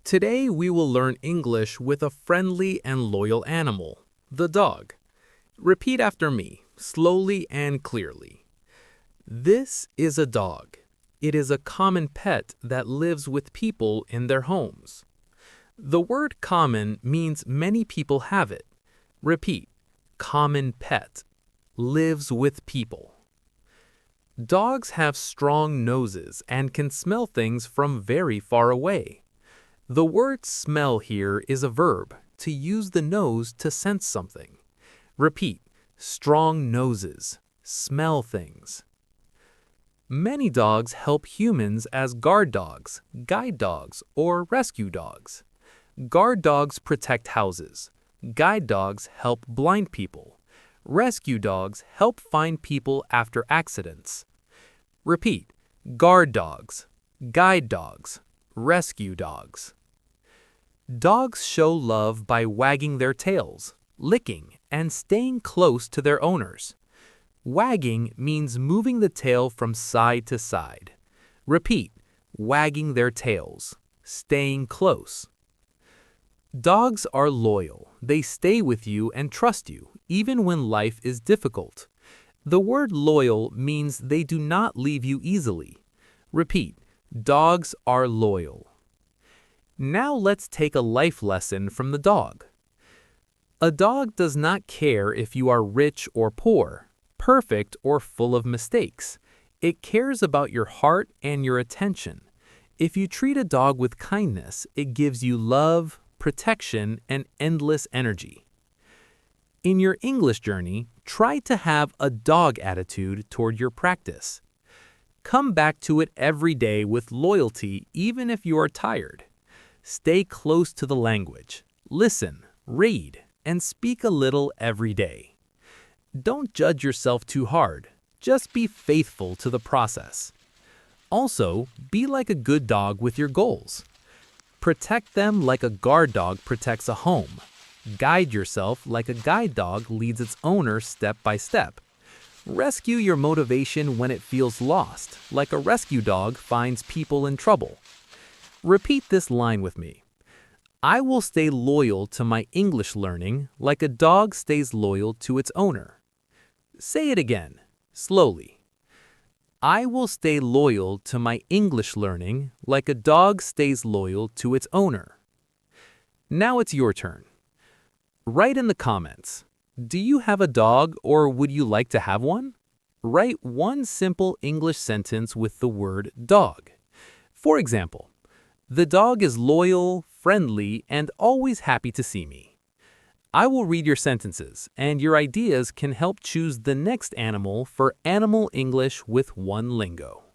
Today we will learn English with a friendly and loyal animal, the dog. Repeat after me, slowly and clearly. This is a dog. It is a common pet that lives with people in their homes. The word common means many people have it. Repeat, common pet, lives with people. Dogs have strong noses and can smell things from very far away. The word smell here is a verb, to use the nose to sense something. Repeat, strong noses, smell things. Many dogs help humans as guard dogs, guide dogs, or rescue dogs. Guard dogs protect houses. Guide dogs help blind people. Rescue dogs help find people after accidents. Repeat, guard dogs, guide dogs, rescue dogs. Dogs show love by wagging their tails, licking, and staying close to their owners. Wagging means moving the tail from side to side. Repeat, wagging their tails, staying close. Dogs are loyal. They stay with you and trust you, even when life is difficult. The word loyal means they do not leave you easily. Repeat, dogs are loyal. Now let's take a life lesson from the dog. A dog does not care if you are rich or poor, perfect or full of mistakes. It cares about your heart and your attention. If you treat a dog with kindness, it gives you love, protection, and endless energy. In your English journey, try to have a dog attitude toward your practice. Come back to it every day with loyalty even if you are tired. Stay close to the language. Listen, read, and speak a little every day. Don't judge yourself too hard. Just be faithful to the process. Also, be like a good dog with your goals. Protect them like a guard dog protects a home. Guide yourself like a guide dog leads its owner step by step. Rescue your motivation when it feels lost, like a rescue dog finds people in trouble. Repeat this line with me. I will stay loyal to my English learning like a dog stays loyal to its owner. Say it again, slowly. I will stay loyal to my English learning like a dog stays loyal to its owner. Now it's your turn. Write in the comments, do you have a dog or would you like to have one? Write one simple English sentence with the word dog. For example, the dog is loyal, friendly, and always happy to see me. I will read your sentences, and your ideas can help choose the next animal for Animal English with One Lingo.